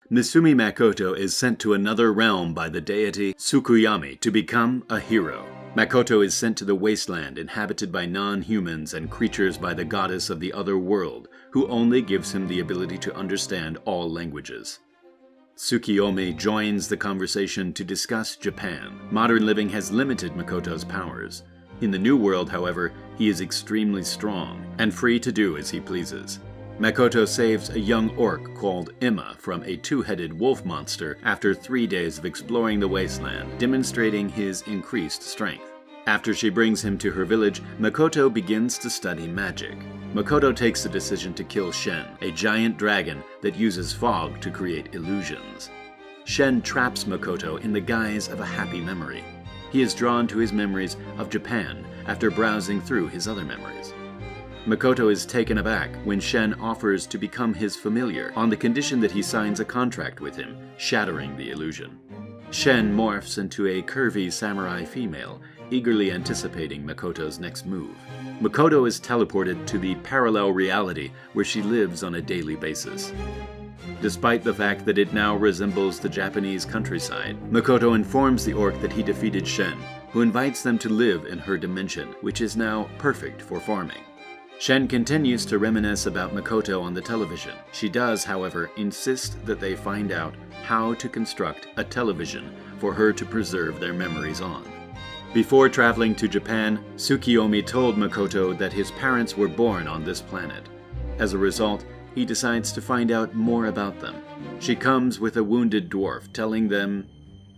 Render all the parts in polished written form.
Misumi Makoto is sent to another realm by the deity Tsukimichi to become a hero. Makoto is sent to the wasteland inhabited by non-humans and creatures by the goddess of the other world, who only gives him the ability to understand all languages. Tsukiyomi joins the conversation to discuss Japan. Modern living has limited Makoto's powers. In the new world, however, he is extremely strong and free to do as he pleases. Makoto saves a young orc called Emma from a two-headed wolf monster after 3 days of exploring the wasteland, demonstrating his increased strength. After she brings him to her village, Makoto begins to study magic. Makoto takes the decision to kill Shen, a giant dragon that uses fog to create illusions. Shen traps Makoto in the guise of a happy memory. He is drawn to his memories of Japan after browsing through his other memories. Makoto is taken aback when Shen offers to become his familiar on the condition that he signs a contract with him, shattering the illusion. Shen morphs into a curvy samurai female, eagerly anticipating Makoto's next move. Makoto is teleported to the parallel reality where she lives on a daily basis. Despite the fact that it now resembles the Japanese countryside, Makoto informs the orc that he defeated Shen, who invites them to live in her dimension, which is now perfect for farming. Shen continues to reminisce about Makoto on the television. She does, however, insist that they find out how to construct a television for her to preserve their memories on. Before traveling to Japan, Tsukiyomi told Makoto that his parents were born on this planet. As a result, he decides to find out more about them. She comes with a wounded dwarf, telling them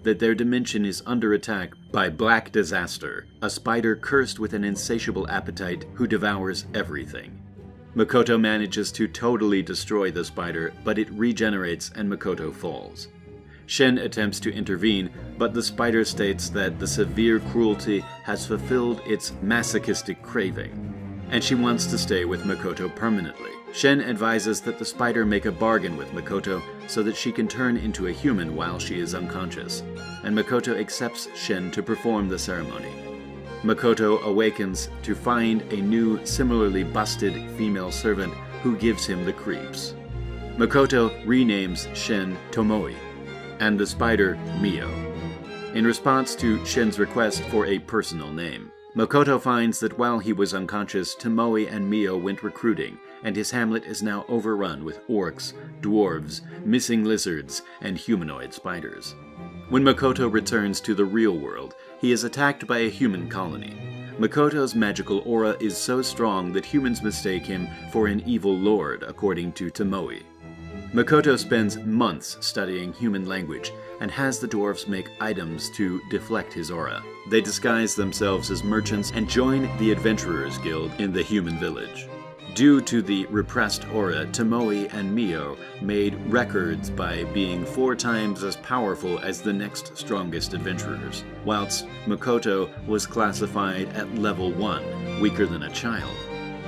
that their dimension is under attack by Black Disaster, a spider cursed with an insatiable appetite who devours everything. Makoto manages to totally destroy the spider, but it regenerates and Makoto falls. Shen attempts to intervene, but the spider states that the severe cruelty has fulfilled its masochistic craving, and she wants to stay with Makoto permanently. Shen advises that the spider make a bargain with Makoto so that she can turn into a human while she is unconscious, and Makoto accepts Shen to perform the ceremony. Makoto awakens to find a new, similarly busted female servant who gives him the creeps. Makoto renames Shen Tomoe, and the spider Mio, in response to Shen's request for a personal name. Makoto finds that while he was unconscious, Tomoe and Mio went recruiting, and his hamlet is now overrun with orcs, dwarves, missing lizards, and humanoid spiders. When Makoto returns to the real world, he is attacked by a human colony. Makoto's magical aura is so strong that humans mistake him for an evil lord, according to Tomoe. Makoto spends months studying human language and has the dwarves make items to deflect his aura. They disguise themselves as merchants and join the Adventurers Guild in the human village. Due to the repressed aura, Tomoe and Mio made records by being 4 times as powerful as the next strongest adventurers, whilst Makoto was classified at level 1, weaker than a child.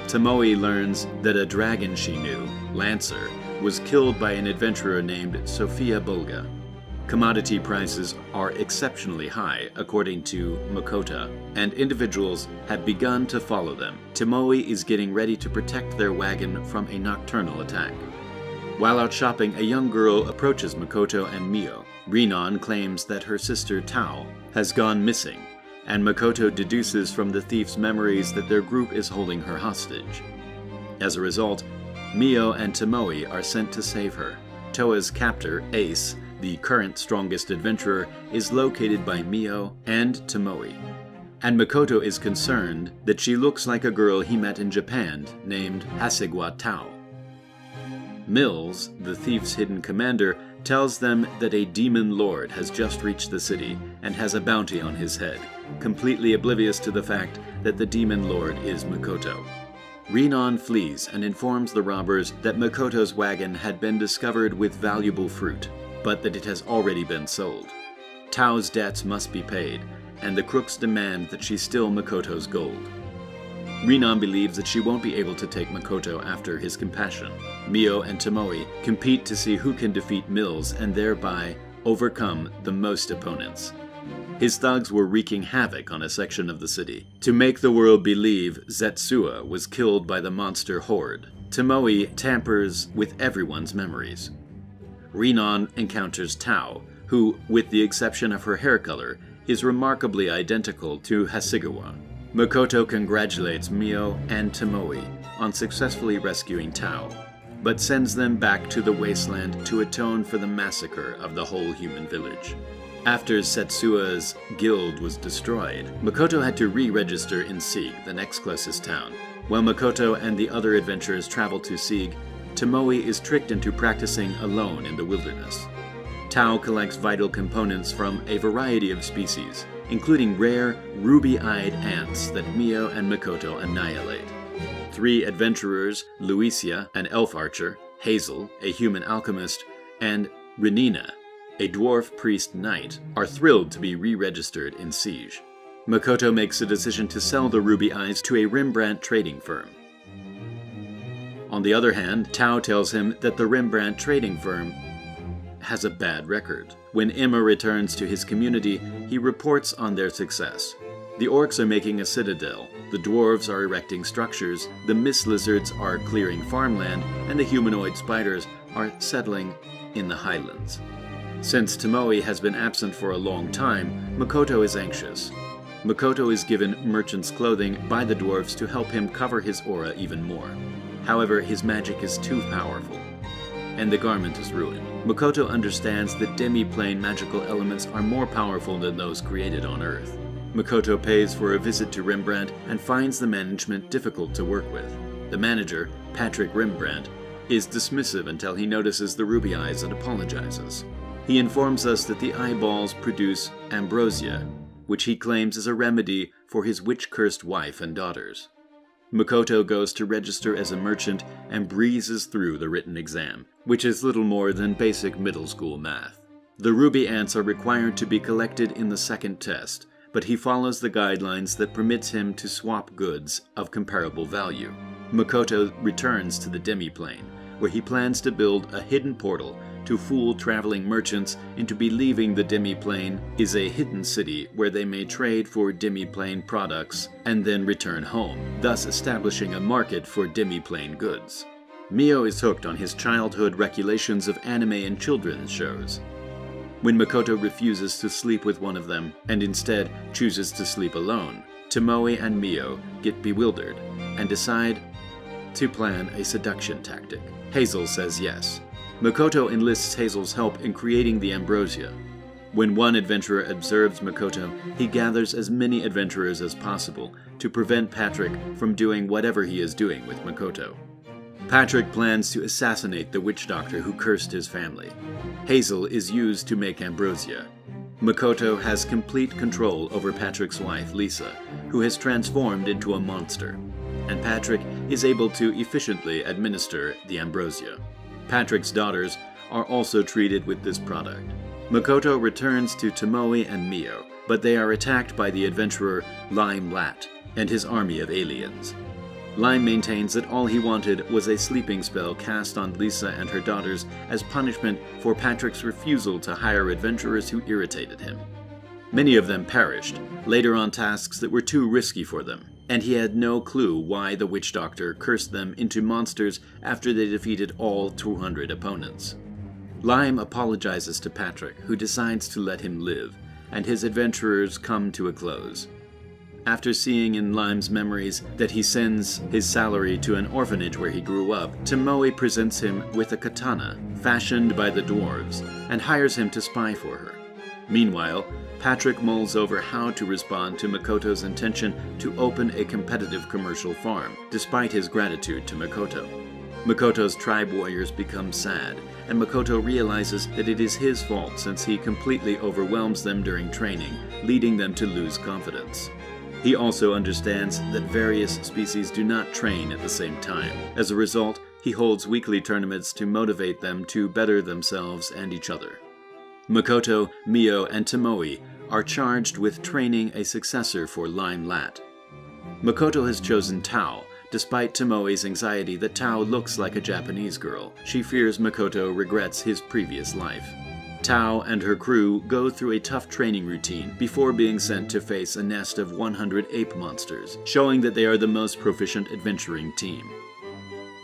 Tomoe learns that a dragon she knew, Lancer, was killed by an adventurer named Sophia Bulga. Commodity prices are exceptionally high, according to Makoto, and individuals have begun to follow them. Tomoe is getting ready to protect their wagon from a nocturnal attack. While out shopping, a young girl approaches Makoto and Mio. Rinon claims that her sister Tao has gone missing, and Makoto deduces from the thief's memories that their group is holding her hostage. As a result, Mio and Tomoe are sent to save her. Toa's captor, Ace, the current strongest adventurer, is located by Mio and Tomoe, and Makoto is concerned that she looks like a girl he met in Japan named Hasegawa Tao. Mills, the thief's hidden commander, tells them that a demon lord has just reached the city and has a bounty on his head, completely oblivious to the fact that the demon lord is Makoto. Rinon flees and informs the robbers that Makoto's wagon had been discovered with valuable fruit, but that it has already been sold. Tao's debts must be paid, and the crooks demand that she steal Makoto's gold. Rinon believes that she won't be able to take Makoto after his compassion. Mio and Tomoe compete to see who can defeat Mills and thereby overcome the most opponents. His thugs were wreaking havoc on a section of the city to make the world believe Zetsua was killed by the monster horde. Tomoe tampers with everyone's memories. Rinon encounters Tao, who, with the exception of her hair color, is remarkably identical to Hasegawa. Makoto congratulates Mio and Tomoe on successfully rescuing Tao, but sends them back to the wasteland to atone for the massacre of the whole human village. After Setsua's guild was destroyed, Makoto had to re-register in Sieg, the next closest town. While Makoto and the other adventurers travel to Sieg, Tomoe is tricked into practicing alone in the wilderness. Tao collects vital components from a variety of species, including rare, ruby-eyed ants that Mio and Makoto annihilate. 3 adventurers, Luisia, an elf archer, Hazel, a human alchemist, and Renina, a dwarf priest knight, are thrilled to be re-registered in Siege. Makoto makes a decision to sell the ruby eyes to a Rembrandt trading firm. On the other hand, Tao tells him that the Rembrandt trading firm has a bad record. When Emma returns to his community, he reports on their success. The orcs are making a citadel, the dwarves are erecting structures, the mist lizards are clearing farmland, and the humanoid spiders are settling in the highlands. Since Tomoe has been absent for a long time, Makoto is anxious. Makoto is given merchant's clothing by the dwarves to help him cover his aura even more. However, his magic is too powerful, and the garment is ruined. Makoto understands that demi-plane magical elements are more powerful than those created on Earth. Makoto pays for a visit to Rembrandt and finds the management difficult to work with. The manager, Patrick Rembrandt, is dismissive until he notices the ruby eyes and apologizes. He informs us that the eyeballs produce ambrosia, which he claims is a remedy for his witch-cursed wife and daughters. Makoto goes to register as a merchant and breezes through the written exam, which is little more than basic middle school math. The ruby ants are required to be collected in the second test, but he follows the guidelines that permits him to swap goods of comparable value. Makoto returns to the demi-plane, where he plans to build a hidden portal to fool traveling merchants into believing the demi-plane is a hidden city where they may trade for demi-plane products and then return home, thus establishing a market for demi-plane goods. Mio is hooked on his childhood recollections of anime and children's shows. When Makoto refuses to sleep with one of them and instead chooses to sleep alone, Tomoe and Mio get bewildered and decide to plan a seduction tactic. Hazel says yes. Makoto enlists Hazel's help in creating the ambrosia. When one adventurer observes Makoto, he gathers as many adventurers as possible to prevent Patrick from doing whatever he is doing with Makoto. Patrick plans to assassinate the witch doctor who cursed his family. Hazel is used to make ambrosia. Makoto has complete control over Patrick's wife, Lisa, who has transformed into a monster, and Patrick is able to efficiently administer the ambrosia. Patrick's daughters are also treated with this product. Makoto returns to Tomoe and Mio, but they are attacked by the adventurer Lime Lat and his army of aliens. Lime maintains that all he wanted was a sleeping spell cast on Lisa and her daughters as punishment for Patrick's refusal to hire adventurers who irritated him. Many of them perished, later on tasks that were too risky for them, and he had no clue why the witch doctor cursed them into monsters after they defeated all 200 opponents. Lime apologizes to Patrick, who decides to let him live, and his adventurers come to a close. After seeing in Lime's memories that he sends his salary to an orphanage where he grew up, Tomoe presents him with a katana fashioned by the dwarves and hires him to spy for her. Meanwhile, Patrick mulls over how to respond to Makoto's intention to open a competitive commercial farm, despite his gratitude to Makoto. Makoto's tribe warriors become sad, and Makoto realizes that it is his fault since he completely overwhelms them during training, leading them to lose confidence. He also understands that various species do not train at the same time. As a result, he holds weekly tournaments to motivate them to better themselves and each other. Makoto, Mio, and Tomoe are charged with training a successor for Lime Lat. Makoto has chosen Tao, despite Tomoe's anxiety that Tao looks like a Japanese girl. She fears Makoto regrets his previous life. Tao and her crew go through a tough training routine before being sent to face a nest of 100 ape monsters, showing that they are the most proficient adventuring team.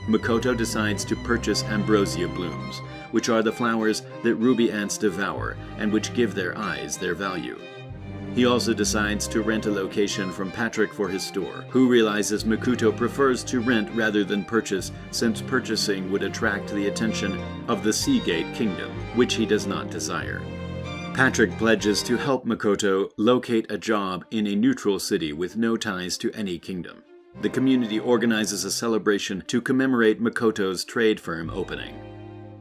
Makoto decides to purchase ambrosia blooms, which are the flowers that ruby ants devour and which give their eyes their value. He also decides to rent a location from Patrick for his store, who realizes Makoto prefers to rent rather than purchase, since purchasing would attract the attention of the Seagate Kingdom, which he does not desire. Patrick pledges to help Makoto locate a job in a neutral city with no ties to any kingdom. The community organizes a celebration to commemorate Makoto's trade firm opening.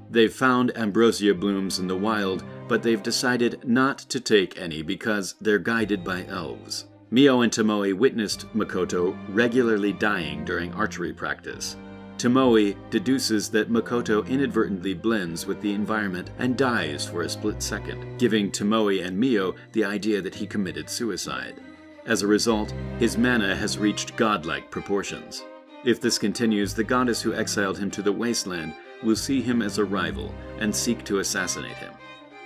They've found ambrosia blooms in the wild, but they've decided not to take any because they're guided by elves. Mio and Tomoe witnessed Makoto regularly dying during archery practice. Tomoe deduces that Makoto inadvertently blends with the environment and dies for a split second, giving Tomoe and Mio the idea that he committed suicide. As a result, his mana has reached godlike proportions. If this continues, the goddess who exiled him to the wasteland will see him as a rival and seek to assassinate him.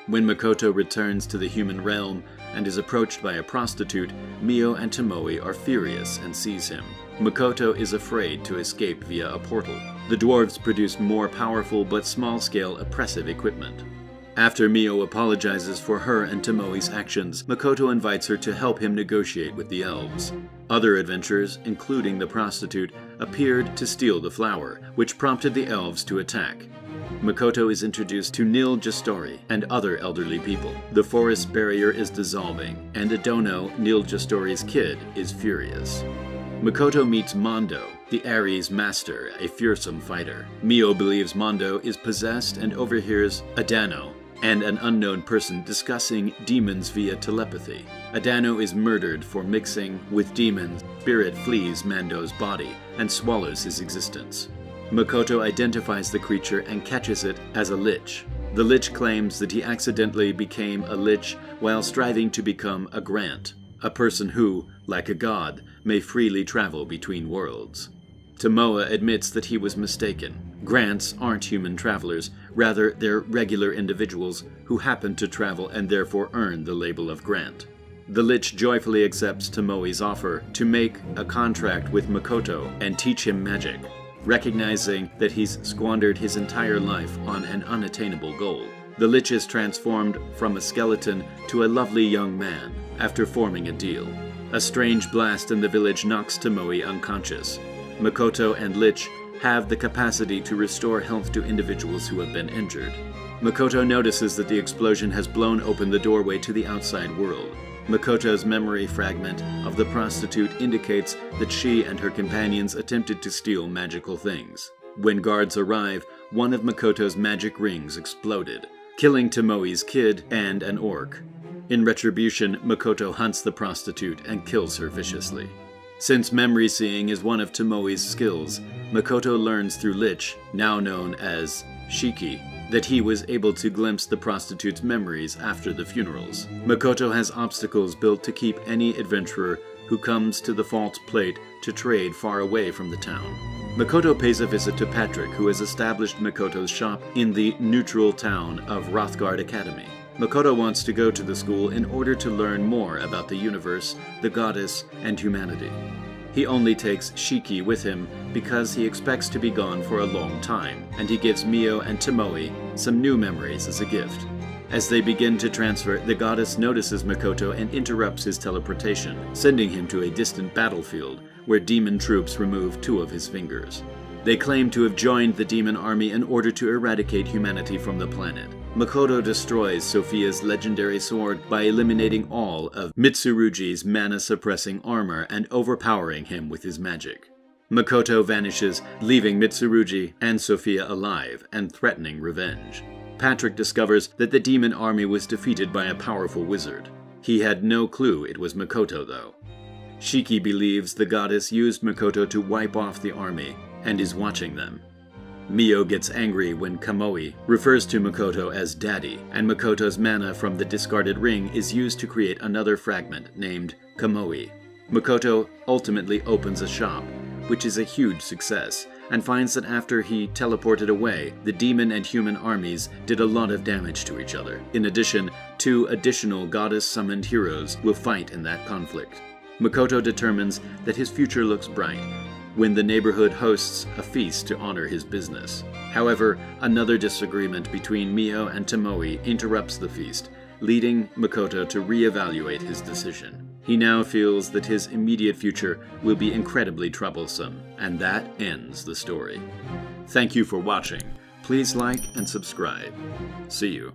When Makoto returns to the human realm and is approached by a prostitute, Mio and Tomoe are furious and seize him. Makoto is afraid to escape via a portal. The dwarves produce more powerful but small-scale oppressive equipment. After Mio apologizes for her and Tomoe's actions, Makoto invites her to help him negotiate with the elves. Other adventurers, including the prostitute, appeared to steal the flower, which prompted the elves to attack. Makoto is introduced to Nil Jastori and other elderly people. The forest barrier is dissolving, and Adono, Nil Jastori's kid, is furious. Makoto meets Mondo, the Ares master, a fearsome fighter. Mio believes Mondo is possessed and overhears Adano and an unknown person discussing demons via telepathy. Adano is murdered for mixing with demons. Spirit flees Mando's body and swallows his existence. Makoto identifies the creature and catches it as a lich. The lich claims that he accidentally became a lich while striving to become a grant, a person who, like a god, may freely travel between worlds. Tomoe admits that he was mistaken. Grants aren't human travelers, rather they're regular individuals who happen to travel and therefore earn the label of grant. The lich joyfully accepts Tomoe's offer to make a contract with Makoto and teach him magic, recognizing that he's squandered his entire life on an unattainable goal. The lich is transformed from a skeleton to a lovely young man after forming a deal. A strange blast in the village knocks Tomoe unconscious. Makoto and Lich have the capacity to restore health to individuals who have been injured. Makoto notices that the explosion has blown open the doorway to the outside world. Makoto's memory fragment of the prostitute indicates that she and her companions attempted to steal magical things. When guards arrive, one of Makoto's magic rings exploded, killing Tomoe's kid and an orc. In retribution, Makoto hunts the prostitute and kills her viciously. Since memory seeing is one of Tomoe's skills, Makoto learns through Lich, now known as Shiki, that he was able to glimpse the prostitute's memories after the funerals. Makoto has obstacles built to keep any adventurer who comes to the False Plate to trade far away from the town. Makoto pays a visit to Patrick, who has established Makoto's shop in the neutral town of Rothgard Academy. Makoto wants to go to the school in order to learn more about the universe, the goddess, and humanity. He only takes Shiki with him because he expects to be gone for a long time, and he gives Mio and Tomoe some new memories as a gift. As they begin to transfer, the goddess notices Makoto and interrupts his teleportation, sending him to a distant battlefield where demon troops remove 2 of his fingers. They claim to have joined the demon army in order to eradicate humanity from the planet. Makoto destroys Sophia's legendary sword by eliminating all of Mitsurugi's mana-suppressing armor and overpowering him with his magic. Makoto vanishes, leaving Mitsurugi and Sophia alive and threatening revenge. Patrick discovers that the demon army was defeated by a powerful wizard. He had no clue it was Makoto, though. Shiki believes the goddess used Makoto to wipe off the army and is watching them. Mio gets angry when Kamoi refers to Makoto as Daddy, and Makoto's mana from the discarded ring is used to create another fragment named Kamoi. Makoto ultimately opens a shop, which is a huge success, and finds that after he teleported away, the demon and human armies did a lot of damage to each other. In addition, 2 additional goddess-summoned heroes will fight in that conflict. Makoto determines that his future looks bright. when the neighborhood hosts a feast to honor his business. However, another disagreement between Mio and Tomoe interrupts the feast, leading Makoto to reevaluate his decision. He now feels that his immediate future will be incredibly troublesome, and that ends the story. Thank you for watching. Please like and subscribe. See you.